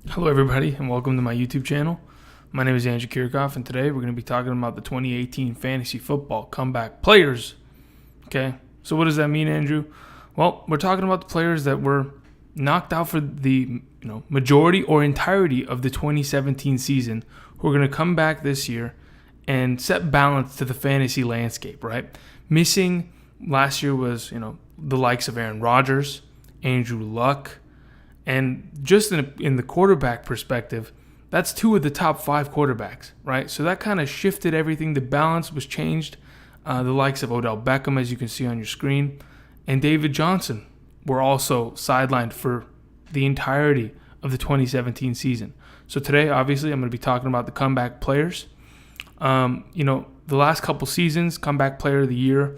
Hello, everybody, and welcome to my YouTube channel. My name is Andrew Kirchhoff, and today we're going to be talking about the 2018 fantasy football comeback players. Okay, so what does that mean, Andrew? Well, we're talking about the players that were knocked out for the majority or entirety of the 2017 season, who are going to come back this year and set balance to the fantasy landscape. Right, missing last year was the likes of Aaron Rodgers, Andrew Luck. And just in the quarterback perspective, that's two of the top five quarterbacks, right? So that kind of shifted everything. The balance was changed. The likes of Odell Beckham, as you can see on your screen, and David Johnson were also sidelined for the entirety of the 2017 season. So today, obviously, I'm going to be talking about the comeback players. The last couple seasons, Comeback Player of the Year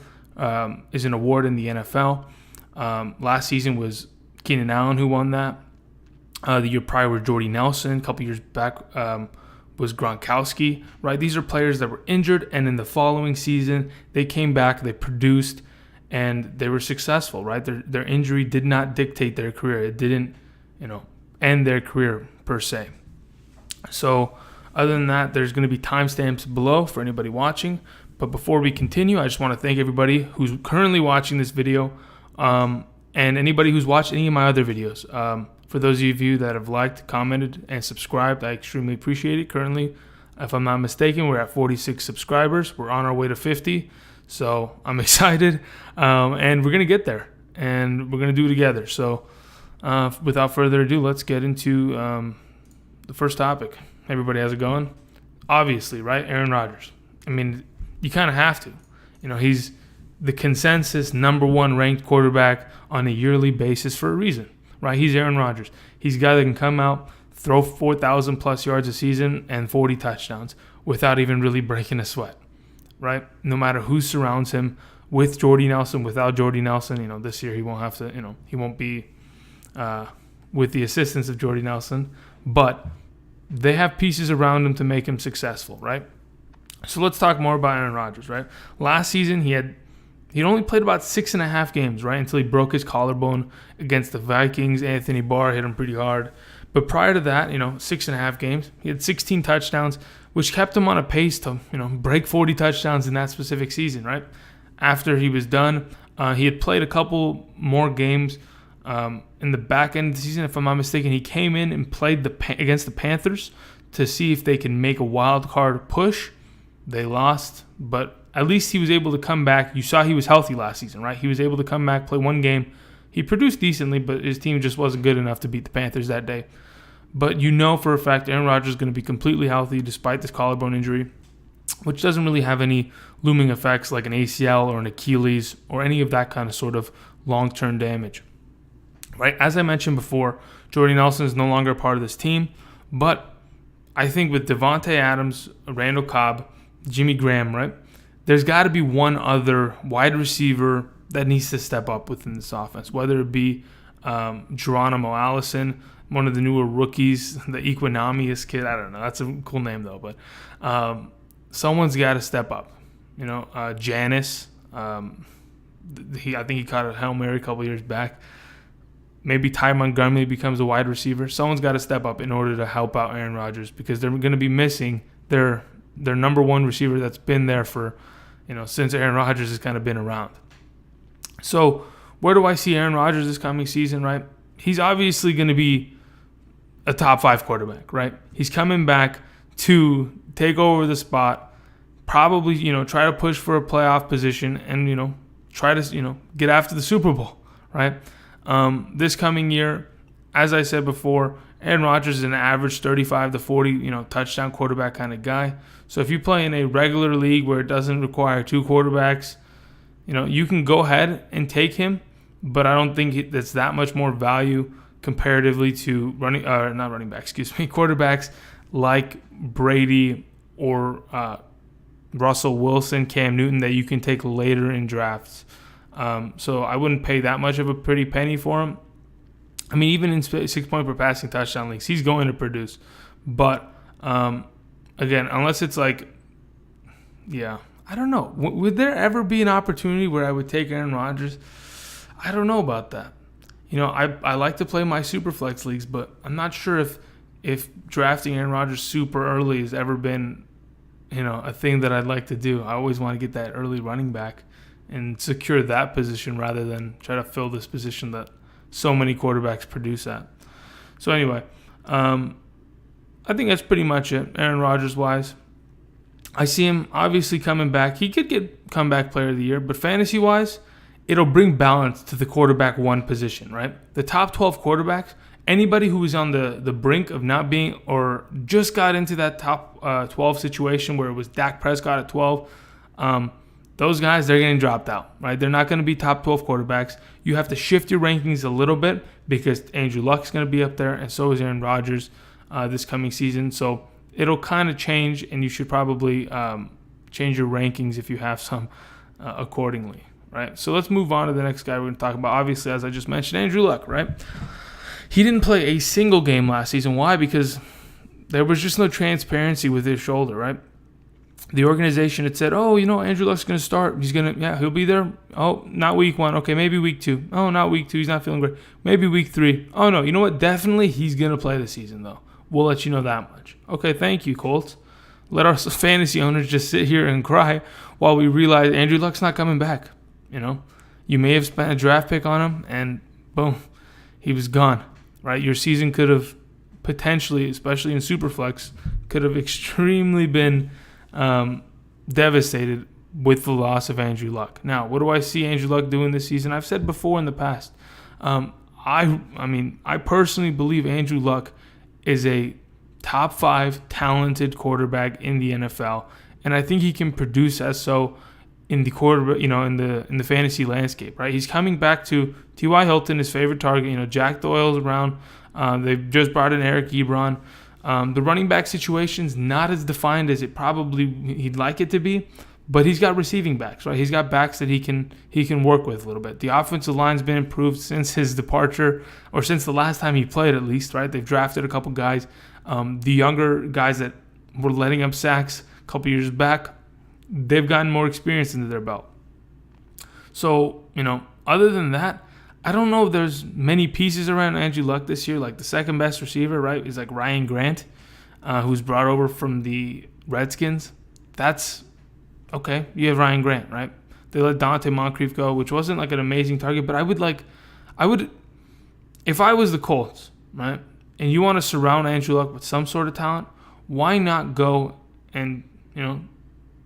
is an award in the NFL. Last season was Keenan Allen who won that. The year prior was Jordy Nelson. A couple years back was Gronkowski. Right, these are players that were injured, and in the following season they came back, they produced, and they were successful. Right, their injury did not dictate their career. It didn't, end their career per se. So, other than that, there's going to be timestamps below for anybody watching. But before we continue, I just want to thank everybody who's currently watching this video. And anybody who's watched any of my other videos. For those of you that have liked, commented, and subscribed, I extremely appreciate it. Currently, if I'm not mistaken, we're at 46 subscribers. We're on our way to 50. So I'm excited. And we're going to get there. And we're going to do it together. So without further ado, let's get into the first topic. Everybody, how's it going? Obviously, right? Aaron Rodgers. I mean, you kind of have to. He's the consensus number one ranked quarterback on a yearly basis for a reason, right? He's Aaron Rodgers. He's a guy that can come out, throw 4,000 plus yards a season and 40 touchdowns without even really breaking a sweat, right? No matter who surrounds him, with Jordy Nelson, without Jordy Nelson, this year he won't have to, he won't be with the assistance of Jordy Nelson, but they have pieces around him to make him successful, right? So let's talk more about Aaron Rodgers, right? Last season He'd only played about 6.5 games, right, until he broke his collarbone against the Vikings. Anthony Barr hit him pretty hard. But prior to that, 6.5 games, he had 16 touchdowns, which kept him on a pace to, break 40 touchdowns in that specific season, right? After he was done, he had played a couple more games in the back end of the season. If I'm not mistaken, he came in and played against the Panthers to see if they can make a wild card push. They lost, but at least he was able to come back. You saw he was healthy last season, right? He was able to come back, play one game. He produced decently, but his team just wasn't good enough to beat the Panthers that day. But for a fact Aaron Rodgers is going to be completely healthy despite this collarbone injury, which doesn't really have any looming effects like an ACL or an Achilles or any of that kind of sort of long-term damage. Right? As I mentioned before, Jordy Nelson is no longer a part of this team, but I think with Devontae Adams, Randall Cobb, Jimmy Graham, right? There's got to be one other wide receiver that needs to step up within this offense, whether it be Geronimo Allison, one of the newer rookies, the Equinamius kid. I don't know. That's a cool name, though. But someone's got to step up. Janis. I think he caught a Hail Mary a couple years back. Maybe Ty Montgomery becomes a wide receiver. Someone's got to step up in order to help out Aaron Rodgers because they're going to be missing their number one receiver that's been there for since Aaron Rodgers has kind of been around. So where do I see Aaron Rodgers this coming season, right? He's obviously going to be a top 5 quarterback, right? He's coming back to take over the spot, probably, try to push for a playoff position and, try to, get after the Super Bowl, right? This coming year, as I said before, Aaron Rodgers is an average 35 to 40, touchdown quarterback kind of guy. So if you play in a regular league where it doesn't require 2 quarterbacks, you can go ahead and take him, but I don't think that's that much more value comparatively to quarterbacks like Brady or Russell Wilson, Cam Newton that you can take later in drafts. So I wouldn't pay that much of a pretty penny for him. I mean, even in 6-point per passing touchdown leagues, he's going to produce. But, again, unless it's like, I don't know. Would there ever be an opportunity where I would take Aaron Rodgers? I don't know about that. I like to play my Superflex leagues, but I'm not sure if if drafting Aaron Rodgers super early has ever been, a thing that I'd like to do. I always want to get that early running back and secure that position rather than try to fill this position that so many quarterbacks produce at. So anyway, I think that's pretty much it, Aaron Rodgers wise. I see him obviously coming back. He could get comeback player of the year, but fantasy wise, it'll bring balance to the quarterback one position, right? The top 12 quarterbacks, anybody who was on the brink of not being or just got into that top 12 situation where it was Dak Prescott at 12, those guys, they're getting dropped out, right? They're not going to be top 12 quarterbacks. You have to shift your rankings a little bit because Andrew Luck's going to be up there, and so is Aaron Rodgers this coming season. So it'll kind of change, and you should probably change your rankings if you have some accordingly, right? So let's move on to the next guy we're going to talk about. Obviously, as I just mentioned, Andrew Luck, right? He didn't play a single game last season. Why? Because there was just no transparency with his shoulder, right? The organization had said, Andrew Luck's going to start. He'll be there. Oh, not week 1. Okay, maybe week 2. Oh, not week 2. He's not feeling great. Maybe week 3. Oh, no, you know what? Definitely he's going to play this season, though. We'll let you know that much. Okay, thank you, Colts. Let our fantasy owners just sit here and cry while we realize Andrew Luck's not coming back. You may have spent a draft pick on him, and boom, he was gone, right? Your season could have potentially, especially in Superflex, could have extremely been devastated with the loss of Andrew Luck. Now, what do I see Andrew Luck doing this season? I've said before in the past, I personally believe Andrew Luck is a top 5 talented quarterback in the NFL, and I think he can produce as so in the quarterback, in the fantasy landscape, right? He's coming back to T.Y. Hilton, his favorite target. Jack Doyle's around. They've just brought in Eric Ebron. The running back situation's not as defined as it probably he'd like it to be, but he's got receiving backs, right? He's got backs that he can work with a little bit. The offensive line's been improved since his departure, or since the last time he played at least, right? They've drafted a couple guys. The younger guys that were letting up sacks a couple years back, they've gotten more experience into their belt. So, other than that, I don't know if there's many pieces around Andrew Luck this year. Like the second best receiver, right, is like Ryan Grant, who's brought over from the Redskins. That's okay. You have Ryan Grant, right? They let Dante Moncrief go, which wasn't like an amazing target, but I would, if I was the Colts, right, and you want to surround Andrew Luck with some sort of talent, why not go and,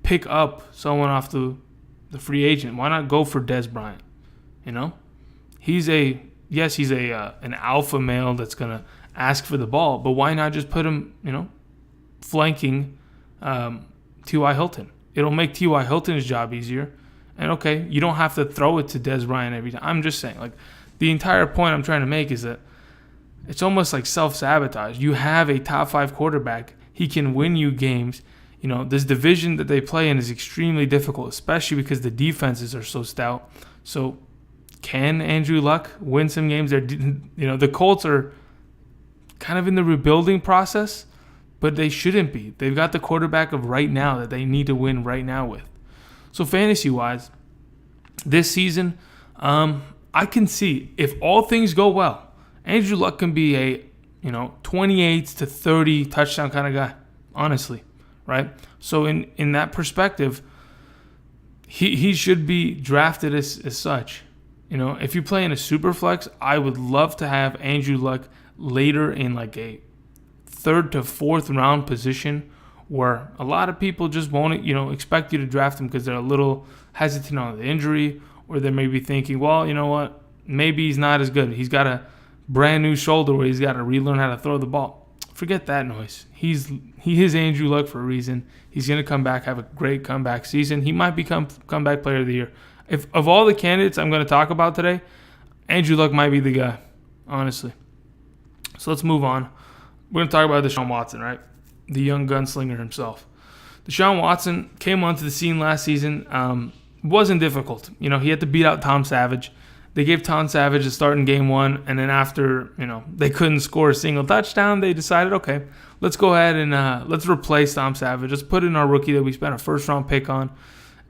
pick up someone off the free agent? Why not go for Dez Bryant? He's an alpha male that's going to ask for the ball, but why not just put him, flanking T.Y. Hilton? It'll make T.Y. Hilton's job easier. And okay, you don't have to throw it to Dez Bryant every time. I'm just saying, the entire point I'm trying to make is that it's almost like self-sabotage. You have a top 5 quarterback. He can win you games. This division that they play in is extremely difficult, especially because the defenses are so stout. So can Andrew Luck win some games? The Colts are kind of in the rebuilding process, but they shouldn't be. They've got the quarterback of right now that they need to win right now with. So fantasy-wise, this season, I can see if all things go well, Andrew Luck can be a 28 to 30 touchdown kind of guy, honestly, right? So in that perspective, he should be drafted as such. If you play in a super flex, I would love to have Andrew Luck later in like a 3rd to 4th round position where a lot of people just won't, expect you to draft him because they're a little hesitant on the injury, or they may be thinking, well, you know what, maybe he's not as good. He's got a brand new shoulder where he's got to relearn how to throw the ball. Forget that noise. He is Andrew Luck for a reason. He's going to come back, have a great comeback season. He might become comeback player of the year. If of all the candidates I'm going to talk about today, Andrew Luck might be the guy, honestly. So let's move on. We're going to talk about Deshaun Watson, right? The young gunslinger himself. Deshaun Watson came onto the scene last season. Wasn't difficult. He had to beat out Tom Savage. They gave Tom Savage a start in game 1, and then after, they couldn't score a single touchdown, they decided, okay, let's go ahead and let's replace Tom Savage. Let's put in our rookie that we spent a first-round pick on,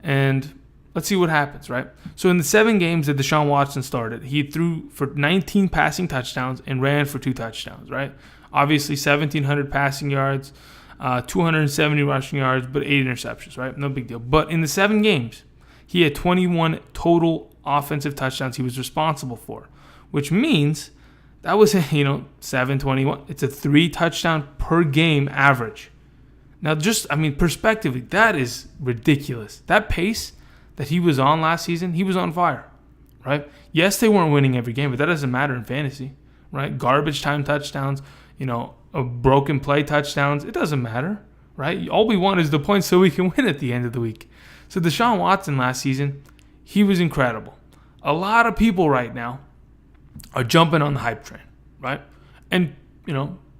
and let's see what happens, right? So in the 7 games that Deshaun Watson started, he threw for 19 passing touchdowns and ran for 2 touchdowns, right? Obviously, 1,700 passing yards, 270 rushing yards, but 8 interceptions, right? No big deal. But in the 7 games, he had 21 total offensive touchdowns he was responsible for, which means that was, 721. It's a 3 touchdown per game average. Now, perspectively, that is ridiculous. That pace that he was on last season, he was on fire, right? Yes, they weren't winning every game, but that doesn't matter in fantasy, right? Garbage time touchdowns, a broken play touchdowns, it doesn't matter, right? All we want is the points so we can win at the end of the week. So Deshaun Watson last season, he was incredible. A lot of people right now are jumping on the hype train, right? And,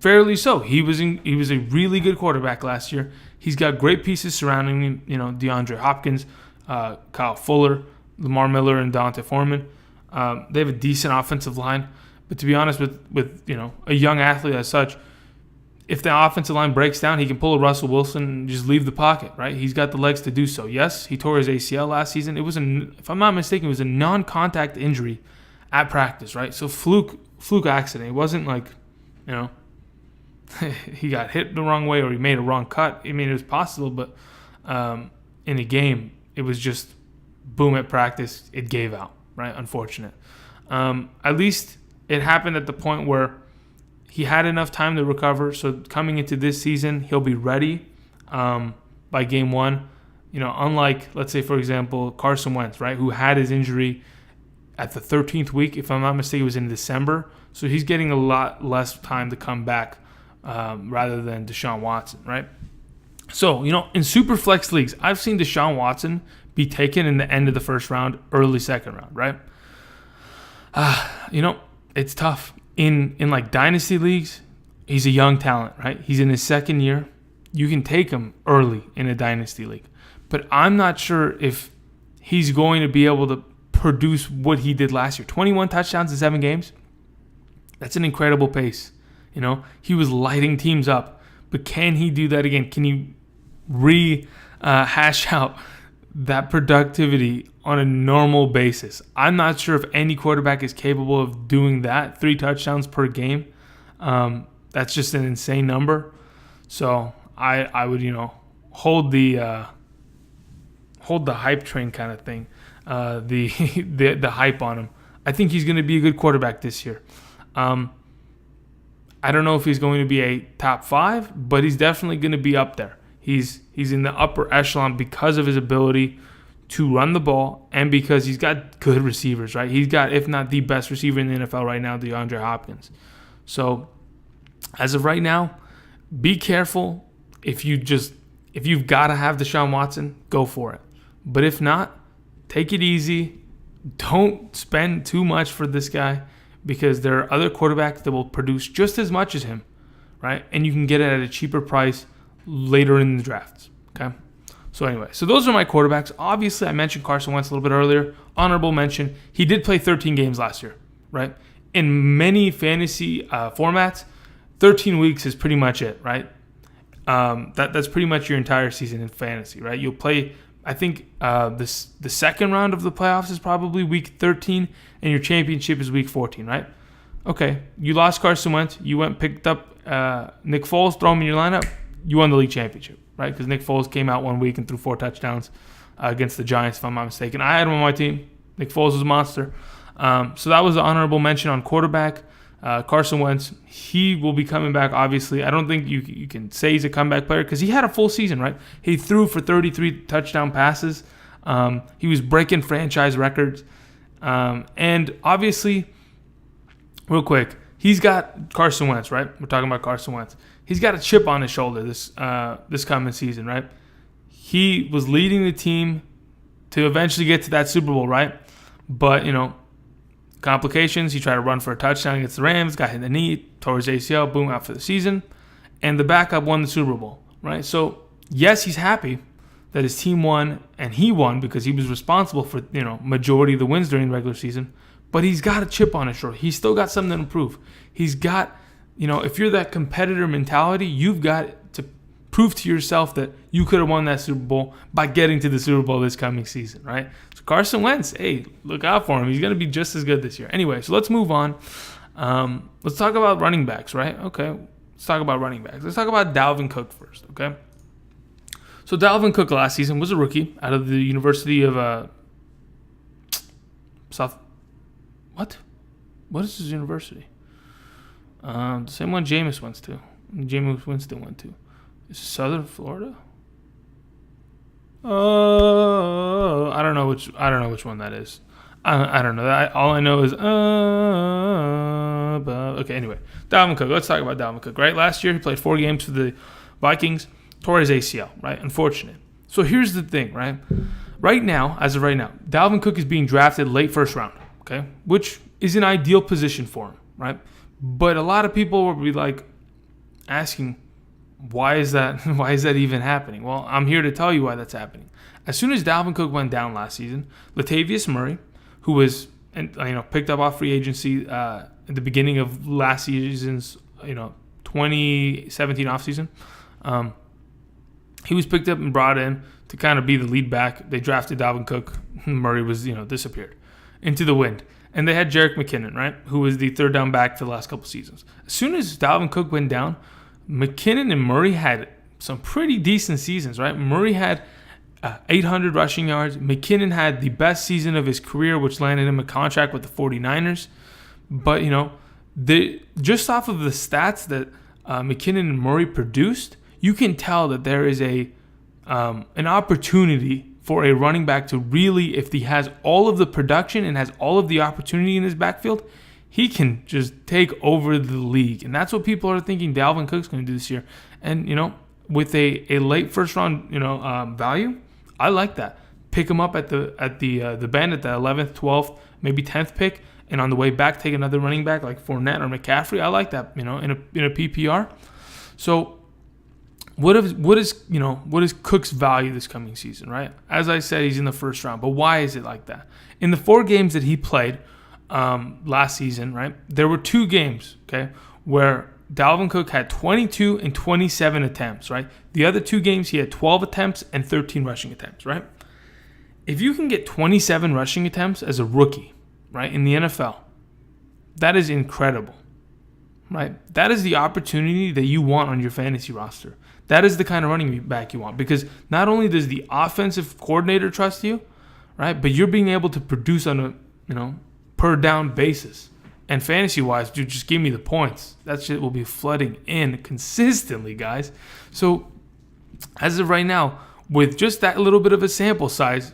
fairly so. He was a really good quarterback last year. He's got great pieces surrounding him, DeAndre Hopkins, Kyle Fuller, Lamar Miller, and Dante Foreman. They have a decent offensive line. But to be honest, with a young athlete as such, if the offensive line breaks down, he can pull a Russell Wilson and just leave the pocket, right? He's got the legs to do so. Yes, he tore his ACL last season. It was, if I'm not mistaken, it was a non-contact injury at practice, right? So fluke accident. It wasn't like, he got hit the wrong way or he made a wrong cut. I mean, it was possible, but in a game, it was just boom at practice. It gave out, right? Unfortunate. At least it happened at the point where he had enough time to recover. So coming into this season, he'll be ready by game 1. Unlike, let's say, for example, Carson Wentz, right, who had his injury at the 13th week. If I'm not mistaken, it was in December. So he's getting a lot less time to come back rather than Deshaun Watson, right? So, in super flex leagues, I've seen Deshaun Watson be taken in the end of the first round, early second round, right? It's tough. In like dynasty leagues, he's a young talent, right? He's in his second year. You can take him early in a dynasty league. But I'm not sure if he's going to be able to produce what he did last year. 21 touchdowns in 7 games. That's an incredible pace. He was lighting teams up. But can he do that again? Can he hash out that productivity on a normal basis? I'm not sure if any quarterback is capable of doing that. 3 touchdowns per game. That's just an insane number. So I would, hold the hype train kind of thing. The hype on him. I think he's going to be a good quarterback this year. I don't know if he's going to be a top 5, but he's definitely going to be up there. He's in the upper echelon because of his ability to run the ball and because he's got good receivers, right? He's got, if not the best receiver in the NFL right now, DeAndre Hopkins. So as of right now, be careful. If you've got to have Deshaun Watson, go for it. But if not, take it easy. Don't spend too much for this guy because there are other quarterbacks that will produce just as much as him, right? And you can get it at a cheaper price later in the drafts, okay? So anyway, those are my quarterbacks. Obviously, I mentioned Carson Wentz a little bit earlier. Honorable mention. He did play 13 games last year, right? In many fantasy formats, 13 weeks is pretty much it, right? That's pretty much your entire season in fantasy, right? You'll play, I think, the second round of the playoffs is probably week 13, and your championship is week 14, right? Okay, you lost Carson Wentz. You went and picked up Nick Foles, throw him in your lineup. You won the league championship, right? Because Nick Foles came out 1 week and threw 4 touchdowns against the Giants, if I'm not mistaken. I had him on my team. Nick Foles was a monster. So that was the honorable mention on quarterback. Carson Wentz, he will be coming back, obviously. I don't think you can say he's a comeback player because he had a full season, right? He threw for 33 touchdown passes. He was breaking franchise records. And obviously, real quick, he's got Carson Wentz, right? We're talking about Carson Wentz. He's got a chip on his shoulder this coming season, right? He was leading the team to eventually get to that Super Bowl, right? But, complications. He tried to run for a touchdown against the Rams, got hit in the knee, tore his ACL, boom, out for the season. And the backup won the Super Bowl, right? So, yes, he's happy that his team won, and he won because he was responsible for, majority of the wins during the regular season. But he's got a chip on his shoulder. He's still got something to improve. He's got, if you're that competitor mentality, you've got to prove to yourself that you could have won that Super Bowl by getting to the Super Bowl this coming season, right? So Carson Wentz, hey, look out for him. He's going to be just as good this year. Anyway, so let's move on. Let's talk about running backs, right? Okay, Let's talk about running backs. Let's talk about Dalvin Cook first, okay? So Dalvin Cook last season was a rookie out of the University of South. What? What is his university? The same one Jameis went to. Jameis Winston went to. Is it Southern Florida? I don't know which one that is. I don't know. All I know is okay. Anyway, Dalvin Cook. Let's talk about Dalvin Cook. Right, last year he played 4 games for the Vikings, tore his ACL. Right, unfortunate. So here's the thing. Right, as of right now, Dalvin Cook is being drafted late first round. Okay, which is an ideal position for him. Right, but a lot of people will be like asking, why is that? Why is that even happening? Well, I'm here to tell you why that's happening. As soon as Dalvin Cook went down last season, Latavius Murray, who was picked up off free agency at the beginning of last season's 2017 offseason, he was picked up and brought in to kind of be the lead back. They drafted Dalvin Cook. Murray was disappeared into the wind. And they had Jerick McKinnon, right, who was the third down back for the last couple seasons. As soon as Dalvin Cook went down, McKinnon and Murray had some pretty decent seasons, right? Murray had 800 rushing yards. McKinnon had the best season of his career, which landed him a contract with the 49ers. But, just off of the stats that McKinnon and Murray produced, you can tell that there is an opportunity for a running back to really, if he has all of the production and has all of the opportunity in his backfield, he can just take over the league. And that's what people are thinking Dalvin Cook's going to do this year. And, with a late first round, value, I like that. Pick him up at the bend at the 11th, 12th, maybe 10th pick, and on the way back take another running back like Fournette or McCaffrey. I like that, in a PPR. So what is Cook's value this coming season, right? As I said, he's in the first round, but why is it like that? In the 4 games that he played last season, right, there were 2 games, okay, where Dalvin Cook had 22 and 27 attempts, right? The other 2 games, he had 12 attempts and 13 rushing attempts, right? If you can get 27 rushing attempts as a rookie, right, in the NFL, that is incredible, right? That is the opportunity that you want on your fantasy roster. That is the kind of running back you want, because not only does the offensive coordinator trust you, right, but you're being able to produce on a, per down basis. And fantasy-wise, dude, just give me the points. That shit will be flooding in consistently, guys. So, as of right now, with just that little bit of a sample size,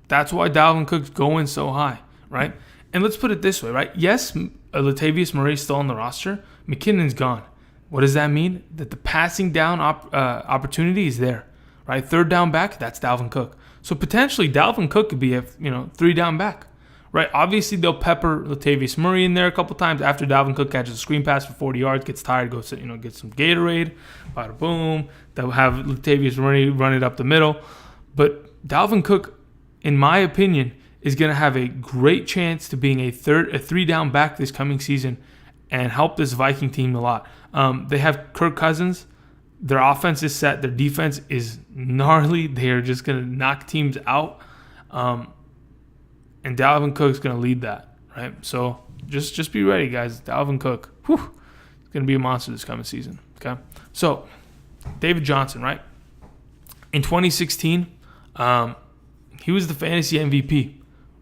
that's why Dalvin Cook's going so high, right? And let's put it this way, right? Yes, Latavius Murray's still on the roster. McKinnon's gone. What does that mean? That the passing down opportunity is there, right? Third down back, that's Dalvin Cook. So, potentially, Dalvin Cook could be a 3 down back. Right, obviously they'll pepper Latavius Murray in there a couple times after Dalvin Cook catches a screen pass for 40 yards, gets tired, goes to get some Gatorade, bada boom. They'll have Latavius Murray run it up the middle, but Dalvin Cook, in my opinion, is going to have a great chance to being a 3 down back this coming season and help this Viking team a lot. They have Kirk Cousins. Their offense is set. Their defense is gnarly. They are just going to knock teams out. And Dalvin Cook's going to lead that, right? So just be ready, guys. Dalvin Cook, is going to be a monster this coming season, okay? So David Johnson, right? In 2016, he was the fantasy MVP,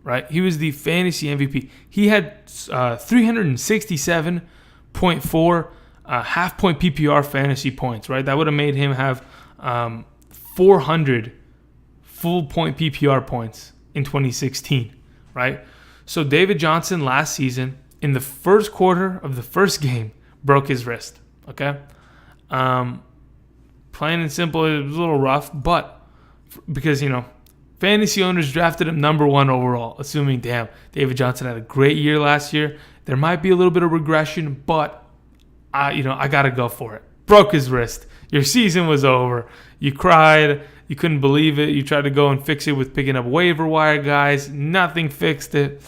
right? He was the fantasy MVP. He had 367.4 half-point PPR fantasy points, right? That would have made him have 400 full-point PPR points in 2016. Right? So David Johnson last season, in the first quarter of the first game, broke his wrist. Okay? Plain and simple, it was a little rough, but because, fantasy owners drafted him number 1 overall, assuming, damn, David Johnson had a great year last year. There might be a little bit of regression, but, I got to go for it. Broke his wrist. Your season was over. You cried. You couldn't believe it. You tried to go and fix it with picking up waiver wire guys. Nothing fixed it.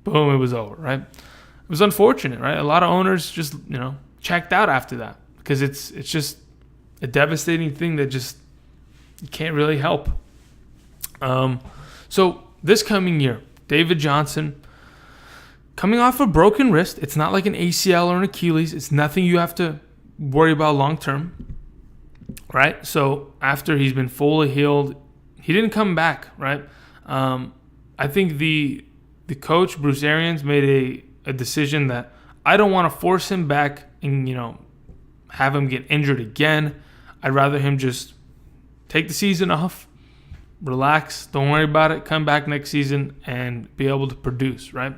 Boom, it was over, right? It was unfortunate, right? A lot of owners just, checked out after that because it's just a devastating thing that just you can't really help. So this coming year, David Johnson, coming off a broken wrist, it's not like an ACL or an Achilles. It's nothing you have to worry about long term, right? So after he's been fully healed, he didn't come back, right? I think the coach, Bruce Arians, made a decision that I don't want to force him back and, have him get injured again. I'd rather him just take the season off, relax, don't worry about it, come back next season and be able to produce, right?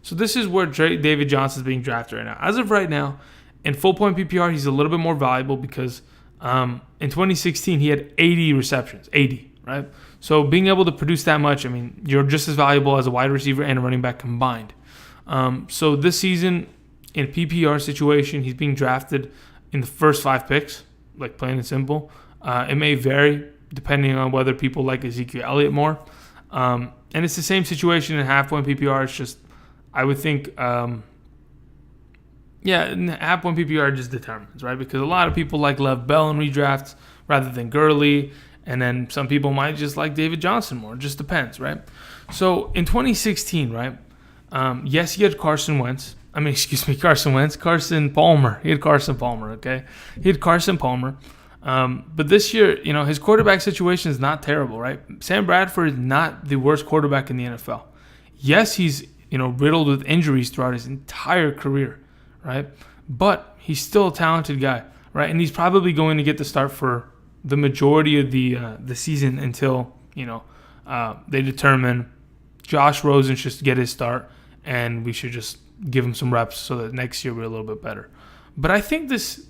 So this is where David Johnson is being drafted right now. As of right now, in full point PPR, he's a little bit more valuable because in 2016, he had 80 receptions, 80, right? So being able to produce that much, you're just as valuable as a wide receiver and a running back combined. So this season, in PPR situation, he's being drafted in the first 5 picks, like plain and simple. It may vary depending on whether people like Ezekiel Elliott more. And it's the same situation in half-point PPR. It's just, I would think, half-point PPR just determines, right? Because a lot of people like Lev Bell in redrafts rather than Gurley. And then some people might just like David Johnson more. It just depends, right? So in 2016, right, yes, he had Carson Palmer. He had Carson Palmer, okay? He had Carson Palmer. But this year, his quarterback situation is not terrible, right? Sam Bradford is not the worst quarterback in the NFL. Yes, he's, riddled with injuries throughout his entire career, right? But he's still a talented guy, right? And he's probably going to get the start for the majority of the season until, they determine Josh Rosen should get his start and we should just give him some reps so that next year we're a little bit better. But I think this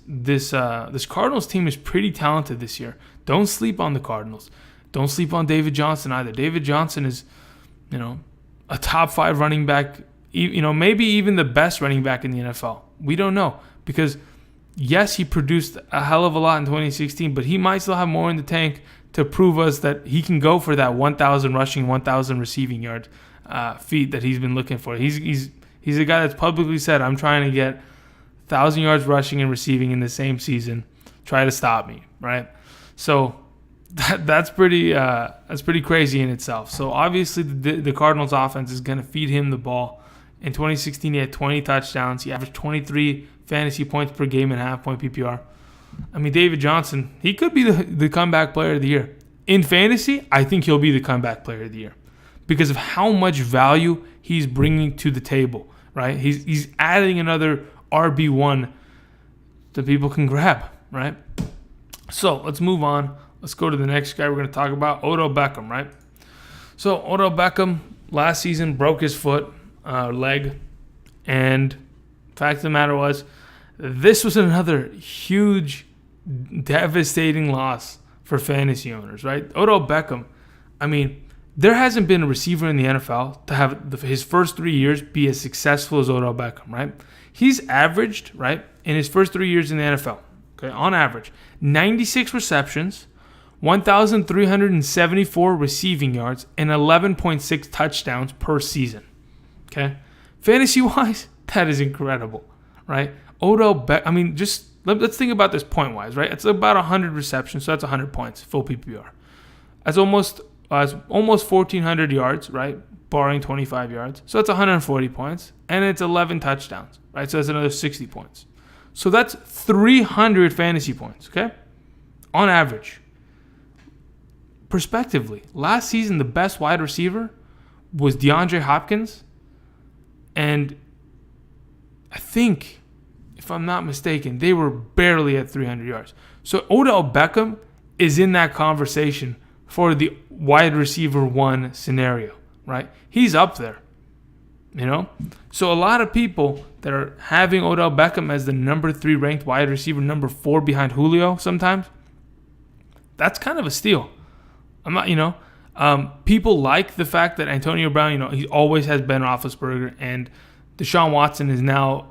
Cardinals team is pretty talented this year. Don't sleep on the Cardinals. Don't sleep on David Johnson either. David Johnson is, a top 5 running back, maybe even the best running back in the NFL. We don't know because, yes, he produced a hell of a lot in 2016, but he might still have more in the tank to prove us that he can go for that 1,000 rushing, 1,000 receiving yard feat that he's been looking for. He's a guy that's publicly said, I'm trying to get 1,000 yards rushing and receiving in the same season. Try to stop me, right? So that's pretty crazy in itself. So obviously the Cardinals offense is going to feed him the ball. In 2016, he had 20 touchdowns. He averaged 23 fantasy points per game in half-point PPR. David Johnson, he could be the comeback player of the year. In fantasy, I think he'll be the comeback player of the year because of how much value he's bringing to the table, right? He's adding another RB1 that people can grab, right? So let's move on. Let's go to the next guy we're going to talk about, Odell Beckham, right? So Odell Beckham last season broke his leg, and the fact of the matter was, this was another huge, devastating loss for fantasy owners, right? Odell Beckham, there hasn't been a receiver in the NFL to have his first 3 years be as successful as Odell Beckham, right? He's averaged, right, in his first 3 years in the NFL, okay, on average, 96 receptions, 1,374 receiving yards, and 11.6 touchdowns per season, okay? Fantasy-wise, that is incredible, right? Odell Beckham, let's think about this point-wise, right? It's about 100 receptions, so that's 100 points, full PPR. That's almost 1,400 yards, right? Barring 25 yards. So that's 140 points. And it's 11 touchdowns, right? So that's another 60 points. So that's 300 fantasy points, okay? On average. Prospectively, last season, the best wide receiver was DeAndre Hopkins. And I think, if I'm not mistaken, they were barely at 300 yards. So Odell Beckham is in that conversation for the wide receiver 1 scenario, right? He's up there, So a lot of people that are having Odell Beckham as the number 3 ranked wide receiver, number 4 behind Julio sometimes, that's kind of a steal. I'm not, people like the fact that Antonio Brown, he always has Ben Roethlisberger, and Deshaun Watson is now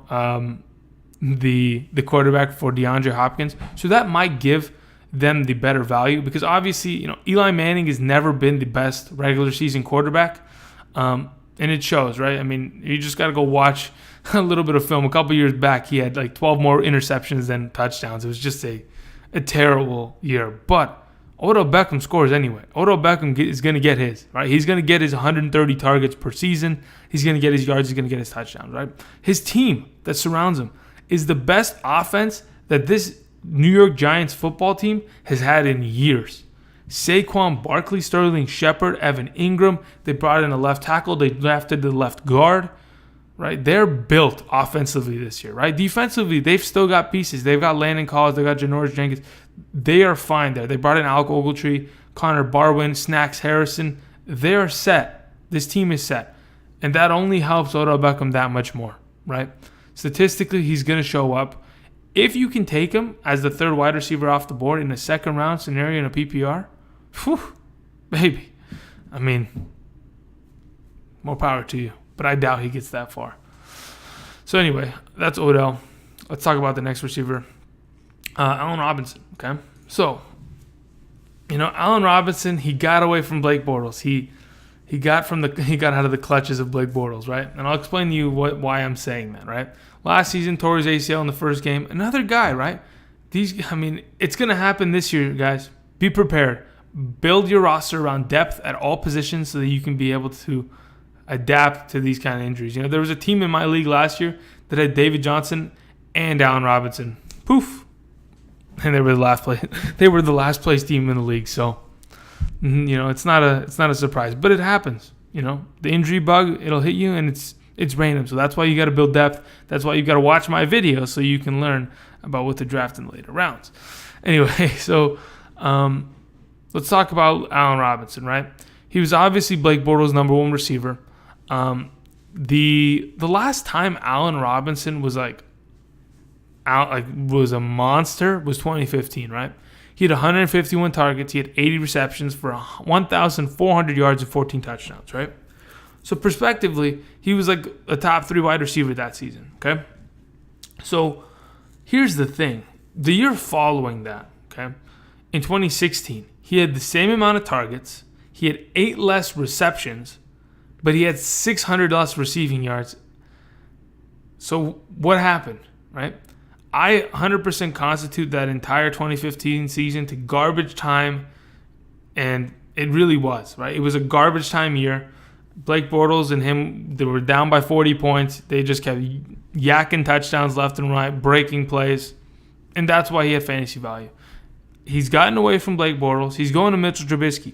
the quarterback for DeAndre Hopkins. So that might give them the better value because obviously, Eli Manning has never been the best regular season quarterback. And it shows, right? You just got to go watch a little bit of film. A couple years back, he had like 12 more interceptions than touchdowns. It was just a terrible year. But Odell Beckham scores anyway. Odell Beckham is going to get his, right? He's going to get his 130 targets per season. He's going to get his yards. He's going to get his touchdowns, right? His team that surrounds him is the best offense that this New York Giants football team has had in years. Saquon Barkley, Sterling Shepard, Evan Ingram. They brought in a left tackle. They drafted the left guard. Right? They're built offensively this year. Right? Defensively, they've still got pieces. They've got Landon Collins. They've got Janoris Jenkins. They are fine there. They brought in Alec Ogletree, Connor Barwin, Snacks Harrison. They're set. This team is set. And that only helps Odell Beckham that much more. Right? Statistically, he's going to show up. If you can take him as the third wide receiver off the board in a second round scenario in a PPR, whew, baby. I mean, more power to you. But I doubt he gets that far. So anyway, that's Odell. Let's talk about the next receiver, Allen Robinson. Okay, so Allen Robinson, he got away from Blake Bortles. He got out of the clutches of Blake Bortles, right? And I'll explain to you why I'm saying that, right? Last season, tore his ACL in the first game. Another guy, right? It's gonna happen this year, guys. Be prepared. Build your roster around depth at all positions so that you can be able to adapt to these kind of injuries. There was a team in my league last year that had David Johnson and Allen Robinson. Poof. And they were the last place. They were the last place team in the league. So, it's not a surprise, but it happens. The injury bug, it'll hit you, and it's random. So that's why you got to build depth. That's why you got to watch my videos so you can learn about what to draft in the later rounds. Anyway, so let's talk about Allen Robinson, right? He was obviously Blake Bortles' number one receiver. The last time Allen Robinson was was a monster was 2015, right? He had 151 targets. He had 80 receptions for 1,400 yards and 14 touchdowns, right? So prospectively, he was like a top 3 wide receiver that season, okay? So here's the thing. The year following that, okay, in 2016, he had the same amount of targets. He had 8 less receptions, but he had 600 less receiving yards. So what happened, right? I 100% constitute that entire 2015 season to garbage time, and it really was, right? It was a garbage time year. Blake Bortles and him, they were down by 40 points. They just kept yakking touchdowns left and right, breaking plays, and that's why he had fantasy value. He's gotten away from Blake Bortles. He's going to Mitchell Trubisky.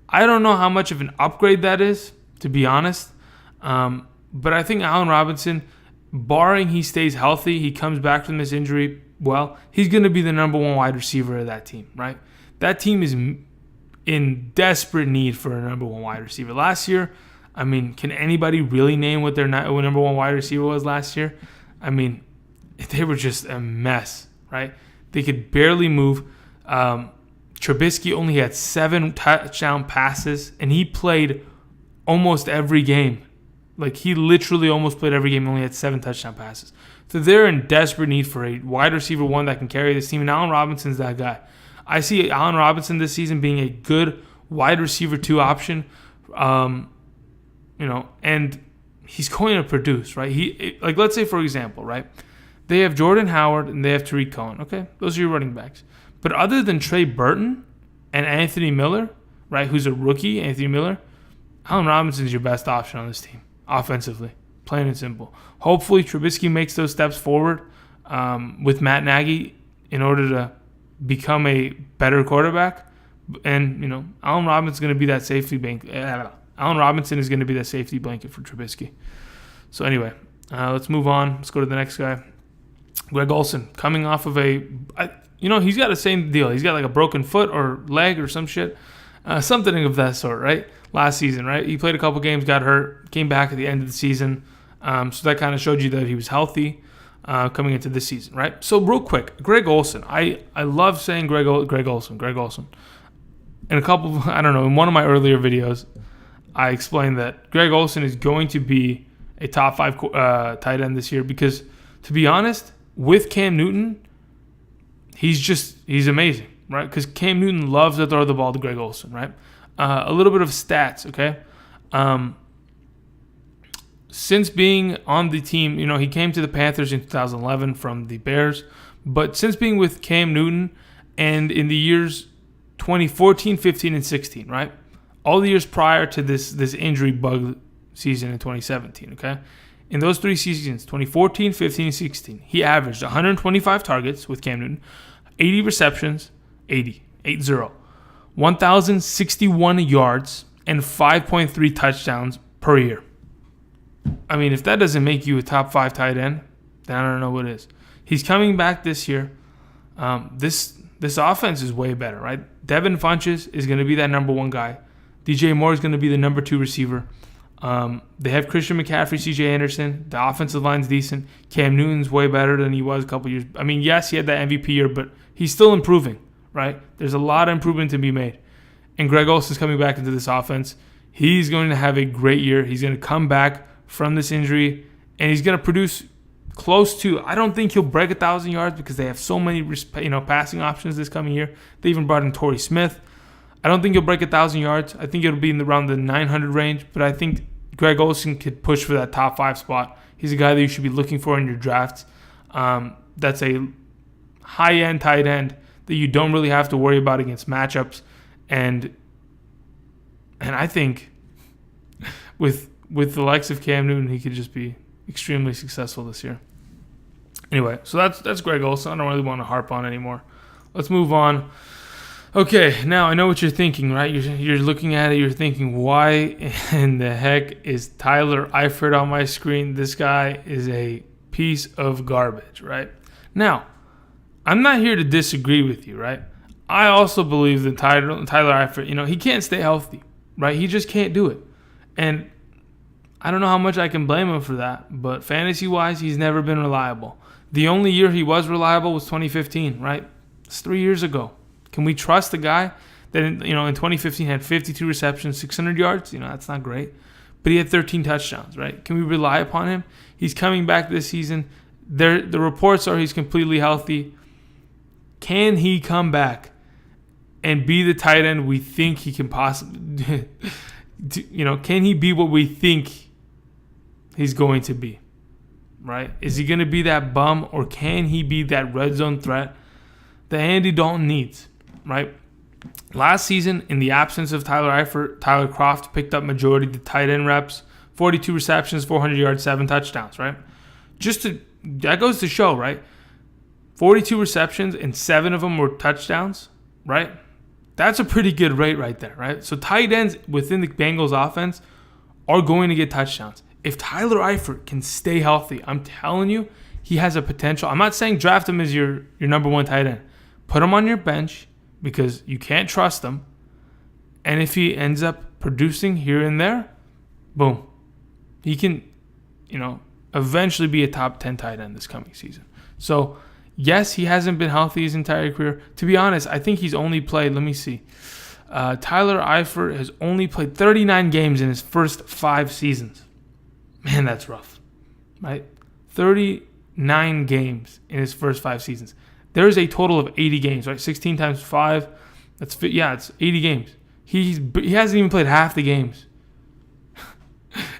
I don't know how much of an upgrade that is, to be honest, but I think Allen Robinson, barring he stays healthy, he comes back from this injury, well, he's going to be the number one wide receiver of that team, right? That team is in desperate need for a number one wide receiver. Last year, can anybody really name what their number one wide receiver was last year? They were just a mess, right? They could barely move. Trubisky only had 7 touchdown passes, and he played almost every game. He literally almost played every game, only had 7 touchdown passes. So they're in desperate need for a wide receiver one that can carry this team, and Allen Robinson's that guy. I see Allen Robinson this season being a good wide receiver 2 option, and he's going to produce, right? Let's say, for example, right, they have Jordan Howard and they have Tariq Cohen. Okay, those are your running backs. But other than Trey Burton and Anthony Miller, right, who's a rookie, Anthony Miller, Allen Robinson is your best option on this team. Offensively, plain and simple. Hopefully, Trubisky makes those steps forward with Matt Nagy in order to become a better quarterback. And Allen Robinson is going to be that safety blanket. Allen Robinson is going to be that safety blanket for Trubisky. So anyway, let's move on. Let's go to the next guy. Greg Olsen, coming off of he's got the same deal. He's got a broken foot or leg or some shit, something of that sort, right? Last season, right? He played a couple games, got hurt, came back at the end of the season. So that kind of showed you that he was healthy coming into this season, right? So real quick, Greg Olsen. I love saying Greg Olsen. In in one of my earlier videos, I explained that Greg Olsen is going to be a top 5 tight end this year because, to be honest, with Cam Newton, he's amazing, right? Because Cam Newton loves to throw the ball to Greg Olsen, right? A little bit of stats, okay? Since being on the team, he came to the Panthers in 2011 from the Bears, but since being with Cam Newton and in the years 2014, 15, and 16, right? All the years prior to this injury bug season in 2017, okay? In those 3 seasons, 2014, 15, and 16, he averaged 125 targets with Cam Newton, 80 receptions, 80, 1,061 yards, and 5.3 touchdowns per year. I mean, if that doesn't make you a top 5 tight end, then I don't know what is. He's coming back this year. This offense is way better, right? Devin Funchess is going to be that number 1 guy. DJ Moore is going to be the number 2 receiver. They have Christian McCaffrey, CJ Anderson. The offensive line's decent. Cam Newton's way better than he was a couple years. I mean, yes, he had that MVP year, but he's still improving, right? There's a lot of improvement to be made. And Greg Olsen's coming back into this offense. He's going to have a great year. He's going to come back from this injury, and he's going to produce close to, I don't think he'll break 1,000 yards because they have so many passing options this coming year. They even brought in Torrey Smith. I don't think he'll break 1,000 yards. I think it'll be around the 900 range, but I think Greg Olsen could push for that top 5 spot. He's a guy that you should be looking for in your drafts. That's a high-end tight end that you don't really have to worry about against matchups. And I think with the likes of Cam Newton, he could just be extremely successful this year. Anyway, so that's Greg Olsen. I don't really want to harp on anymore. Let's move on. Okay, now I know what you're thinking, right? You're looking at it, you're thinking, why in the heck is Tyler Eifert on my screen? This guy is a piece of garbage, right? Now, I'm not here to disagree with you, right? I also believe that Tyler Eifert, he can't stay healthy, right? He just can't do it. And I don't know how much I can blame him for that, but fantasy-wise, he's never been reliable. The only year he was reliable was 2015, right? It's 3 years ago. Can we trust the guy that, in 2015 had 52 receptions, 600 yards? That's not great. But he had 13 touchdowns, right? Can we rely upon him? He's coming back this season. The reports are he's completely healthy. Can he come back and be the tight end we think he can possibly can he be what we think he's going to be, right? Is he going to be that bum, or can he be that red zone threat that Andy Dalton needs, right? Last season, in the absence of Tyler Eifert, Tyler Kroft picked up majority of the tight end reps, 42 receptions, 400 yards, 7 touchdowns, right? That goes to show, right? 42 receptions and 7 of them were touchdowns, right? That's a pretty good rate right there, right? So tight ends within the Bengals offense are going to get touchdowns. If Tyler Eifert can stay healthy, I'm telling you, he has a potential. I'm not saying draft him as your number 1 tight end. Put him on your bench because you can't trust him. And if he ends up producing here and there, boom. He can, eventually be a top 10 tight end this coming season. So, yes, he hasn't been healthy his entire career. To be honest, I think he's only played, let me see. Tyler Eifert has only played 39 games in his first 5 seasons. Man, that's rough, right? 39 games in his first 5 seasons. There's a total of 80 games, right? 16 times 5, it's 80 games. He hasn't even played half the games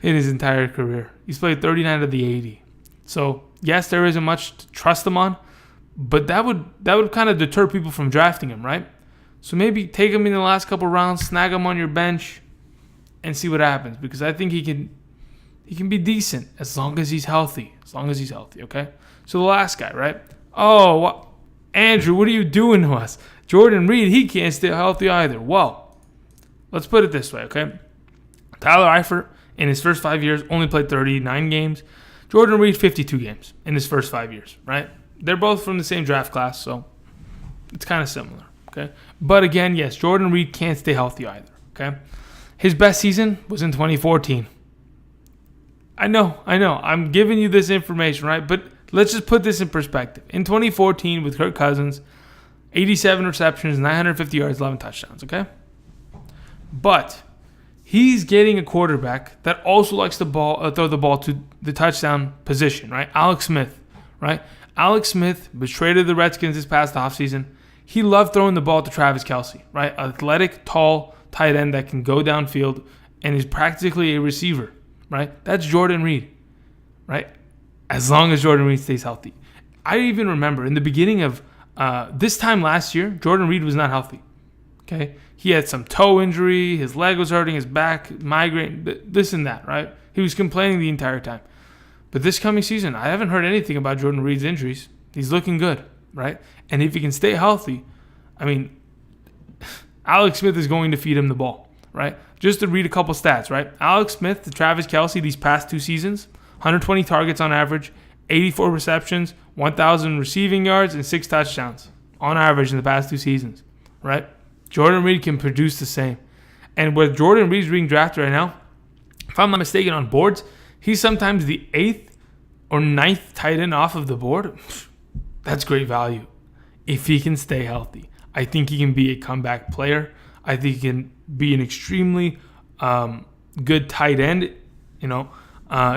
in his entire career. He's played 39 of the 80. So, yes, there isn't much to trust him on, but that would kind of deter people from drafting him, right? So maybe take him in the last couple rounds, snag him on your bench, and see what happens. Because I think he can be decent as long as he's healthy. Okay? So the last guy, right? Oh, Andrew, what are you doing to us? Jordan Reed, he can't stay healthy either. Well, let's put it this way, okay? Tyler Eifert, in his first 5 years, only played 39 games. Jordan Reed, 52 games in his first 5 years, right? They're both from the same draft class, so it's kind of similar, okay? But again, yes, Jordan Reed can't stay healthy either, okay? His best season was in 2014. I know. I'm giving you this information, right? But let's just put this in perspective. In 2014, with Kirk Cousins, 87 receptions, 950 yards, 11 touchdowns, okay? But he's getting a quarterback that also likes to throw the ball to the touchdown position, right? Alex Smith, right? Alex Smith was traded to the Redskins this past offseason. He loved throwing the ball to Travis Kelce, right? Athletic, tall, tight end that can go downfield and is practically a receiver, right? That's Jordan Reed, right? As long as Jordan Reed stays healthy. I even remember in the beginning of this time last year, Jordan Reed was not healthy, okay? He had some toe injury, his leg was hurting, his back, migraine, this and that, right? He was complaining the entire time. But this coming season, I haven't heard anything about Jordan Reed's injuries. He's looking good, right? And if he can stay healthy, I mean, Alex Smith is going to feed him the ball, right? Just to read a couple stats, right? Alex Smith to Travis Kelce these past 2 seasons, 120 targets on average, 84 receptions, 1,000 receiving yards, and 6 touchdowns on average in the past 2 seasons, right? Jordan Reed can produce the same. And with Jordan Reed's being drafted right now, if I'm not mistaken on boards, he's sometimes the 8th or 9th tight end off of the board. That's great value if he can stay healthy. I think he can be a comeback player. I think he can be an extremely good tight end. You know,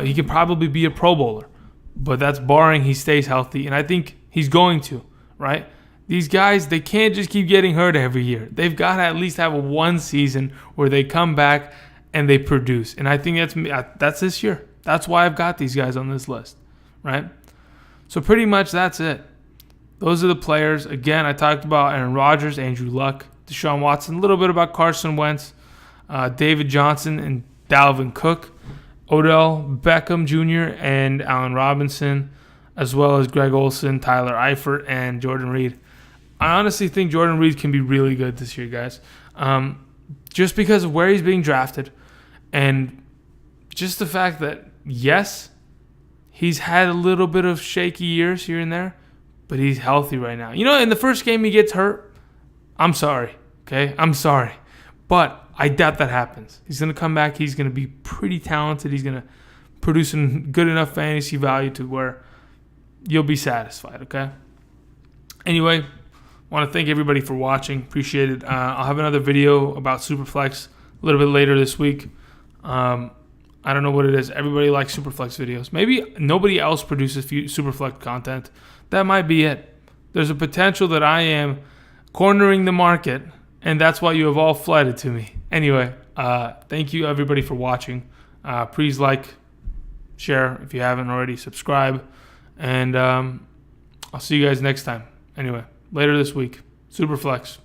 he can probably be a Pro Bowler, but that's barring he stays healthy, and I think he's going to, right? These guys, they can't just keep getting hurt every year. They've got to at least have one season where they come back and they produce, and I think that's this year. That's why I've got these guys on this list, right? So pretty much that's it. Those are the players. Again, I talked about Aaron Rodgers, Andrew Luck, Deshaun Watson, a little bit about Carson Wentz, David Johnson, and Dalvin Cook, Odell Beckham Jr., and Allen Robinson, as well as Greg Olsen, Tyler Eifert, and Jordan Reed. I honestly think Jordan Reed can be really good this year, guys. Just because of where he's being drafted and just the fact that, yes, he's had a little bit of shaky years here and there, but he's healthy right now. You know, in the first game he gets hurt. I'm sorry, okay? I'm sorry. But I doubt that happens. He's going to come back. He's going to be pretty talented. He's going to produce some good enough fantasy value to where you'll be satisfied, okay? Anyway, I want to thank everybody for watching. Appreciate it. I'll have another video about Superflex a little bit later this week. I don't know what it is. Everybody likes Superflex videos. Maybe nobody else produces Superflex content. That might be it. There's a potential that I am cornering the market, and that's why you have all flooded to me. Anyway, thank you everybody for watching. Please like, share if you haven't already, subscribe, and I'll see you guys next time. Anyway, later this week, Superflex.